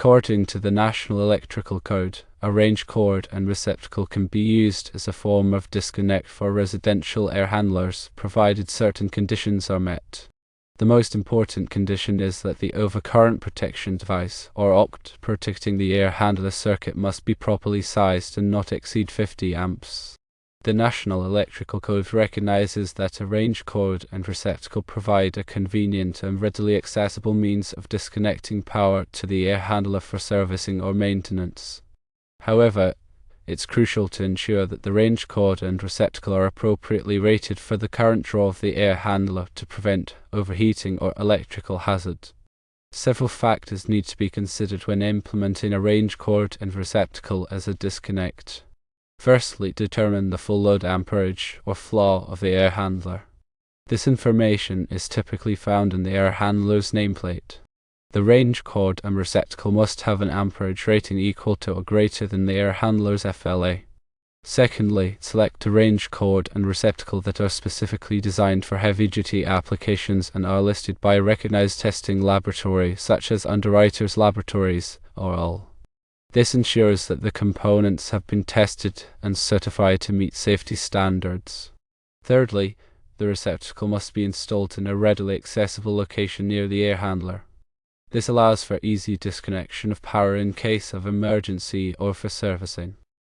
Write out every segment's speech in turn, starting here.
According to the National Electrical Code, a range cord and receptacle can be used as a form of disconnect for residential air handlers, provided certain conditions are met. The most important condition is that the overcurrent protection device, or OCT, protecting the air handler circuit must be properly sized and not exceed 50 amps. The National Electrical Code recognizes that a range cord and receptacle provide a convenient and readily accessible means of disconnecting power to the air handler for servicing or maintenance. However, it's crucial to ensure that the range cord and receptacle are appropriately rated for the current draw of the air handler to prevent overheating or electrical hazard. Several factors need to be considered when implementing a range cord and receptacle as a disconnect. Firstly, determine the full load amperage or flaw of the air handler. This information is typically found in the air handler's nameplate. The range cord and receptacle must have an amperage rating equal to or greater than the air handler's FLA. Secondly, select a range cord and receptacle that are specifically designed for heavy-duty applications and are listed by a recognized testing laboratory such as Underwriters Laboratories or all. This ensures that the components have been tested and certified to meet safety standards. Thirdly, the receptacle must be installed in a readily accessible location near the air handler. This allows for easy disconnection of power in case of emergency or for servicing.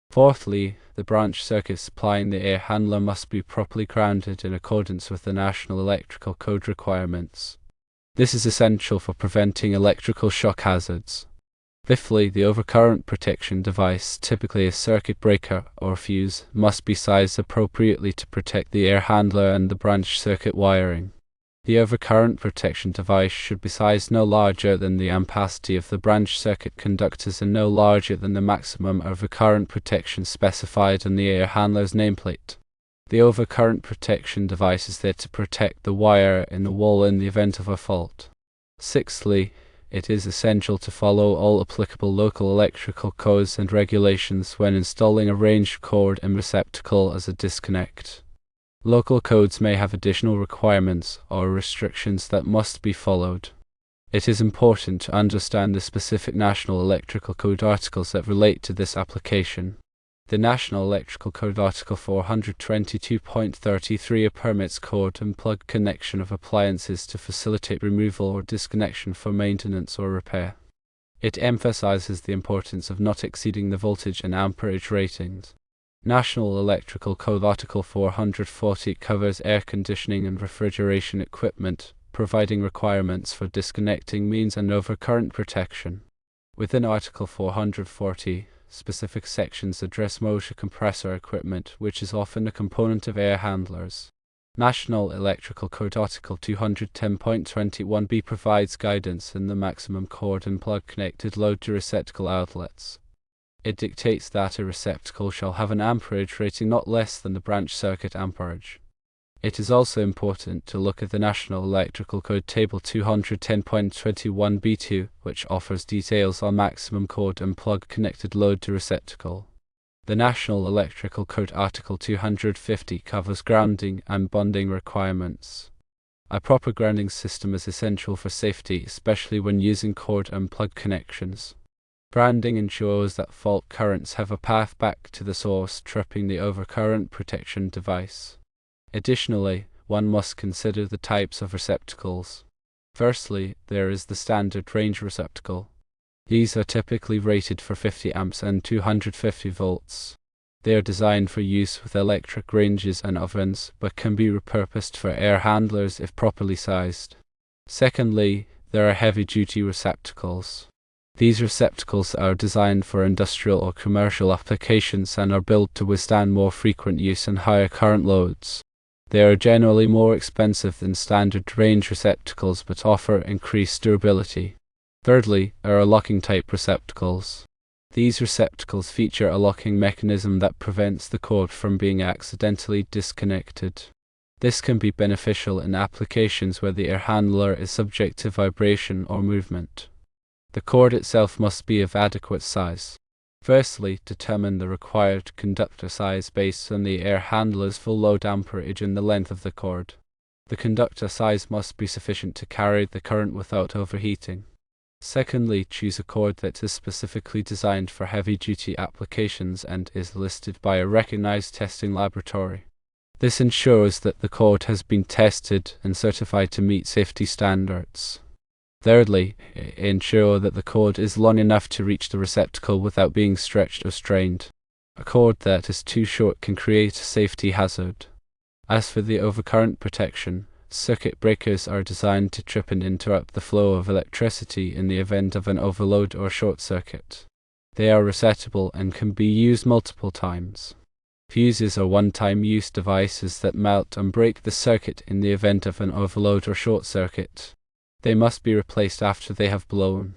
Fourthly, the branch circuit supplying the air handler must be properly grounded in accordance with the National Electrical Code requirements. This is essential for preventing electrical shock hazards. Fifthly, the overcurrent protection device, typically a circuit breaker or fuse, must be sized appropriately to protect the air handler and the branch circuit wiring. The overcurrent protection device should be sized no larger than the ampacity of the branch circuit conductors and no larger than the maximum overcurrent protection specified on the air handler's nameplate. The overcurrent protection device is there to protect the wire in the wall in the event of a fault. Sixthly, it is essential to follow all applicable local electrical codes and regulations when installing a range cord and receptacle as a disconnect. Local codes may have additional requirements or restrictions that must be followed. It is important to understand the specific National Electrical Code articles that relate to this application. The National Electrical Code Article 422.33 permits cord and plug connection of appliances to facilitate removal or disconnection for maintenance or repair. It emphasizes the importance of not exceeding the voltage and amperage ratings. National Electrical Code Article 440 covers air conditioning and refrigeration equipment, providing requirements for disconnecting means and overcurrent protection. Within Article 440, specific sections address motor compressor equipment, which is often a component of air handlers. National Electrical Code Article 210.21b provides guidance in the maximum cord and plug connected load to receptacle outlets. It dictates that a receptacle shall have an amperage rating not less than the branch circuit amperage. It is also important to look at the National Electrical Code Table 210.21b2, which offers details on maximum cord and plug connected load to receptacle. The National Electrical Code Article 250 covers grounding and bonding requirements. A proper grounding system is essential for safety, especially when using cord and plug connections. Grounding ensures that fault currents have a path back to the source, tripping the overcurrent protection device. Additionally, one must consider the types of receptacles. Firstly, there is the standard range receptacle. These are typically rated for 50 amps and 250 volts. They are designed for use with electric ranges and ovens, but can be repurposed for air handlers if properly sized. Secondly, there are heavy-duty receptacles. These receptacles are designed for industrial or commercial applications and are built to withstand more frequent use and higher current loads. They are generally more expensive than standard range receptacles but offer increased durability. Thirdly, are locking type receptacles. These receptacles feature a locking mechanism that prevents the cord from being accidentally disconnected. This can be beneficial in applications where the air handler is subject to vibration or movement. The cord itself must be of adequate size. Firstly, determine the required conductor size based on the air handler's full load amperage and the length of the cord. The conductor size must be sufficient to carry the current without overheating. Secondly, choose a cord that is specifically designed for heavy-duty applications and is listed by a recognized testing laboratory. This ensures that the cord has been tested and certified to meet safety standards. Thirdly, ensure that the cord is long enough to reach the receptacle without being stretched or strained. A cord that is too short can create a safety hazard. As for the overcurrent protection, circuit breakers are designed to trip and interrupt the flow of electricity in the event of an overload or short circuit. They are resettable and can be used multiple times. Fuses are one-time use devices that melt and break the circuit in the event of an overload or short circuit. They must be replaced after they have blown.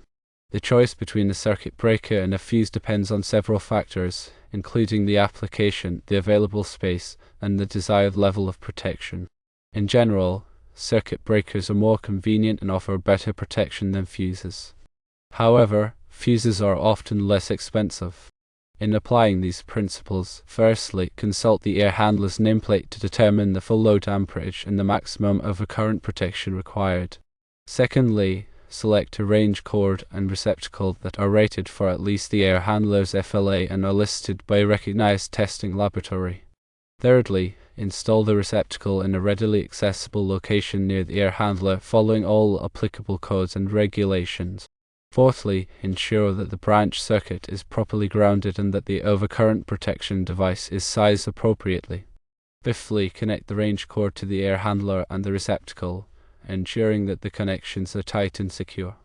The choice between a circuit breaker and a fuse depends on several factors, including the application, the available space, and the desired level of protection. In general, circuit breakers are more convenient and offer better protection than fuses. However, fuses are often less expensive. In applying these principles, firstly, consult the air handler's nameplate to determine the full load amperage and the maximum overcurrent protection required. Secondly, select a range cord and receptacle that are rated for at least the air handler's FLA and are listed by a recognized testing laboratory. Thirdly, install the receptacle in a readily accessible location near the air handler, following all applicable codes and regulations. Fourthly, ensure that the branch circuit is properly grounded and that the overcurrent protection device is sized appropriately. Fifthly, connect the range cord to the air handler and the receptacle, ensuring that the connections are tight and secure.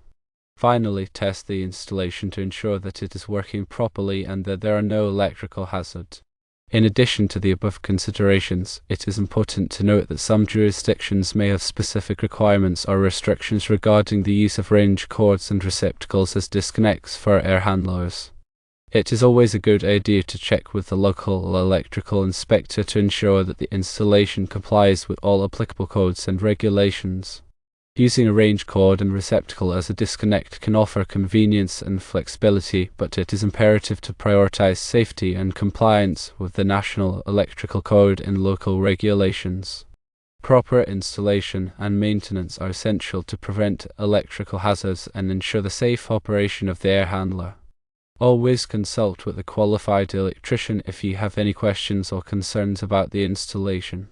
Finally, test the installation to ensure that it is working properly and that there are no electrical hazards. In addition to the above considerations, it is important to note that some jurisdictions may have specific requirements or restrictions regarding the use of range cords and receptacles as disconnects for air handlers. It is always a good idea to check with the local electrical inspector to ensure that the installation complies with all applicable codes and regulations. Using a range cord and receptacle as a disconnect can offer convenience and flexibility, but it is imperative to prioritize safety and compliance with the National Electrical Code and local regulations. Proper installation and maintenance are essential to prevent electrical hazards and ensure the safe operation of the air handler. Always consult with a qualified electrician if you have any questions or concerns about the installation.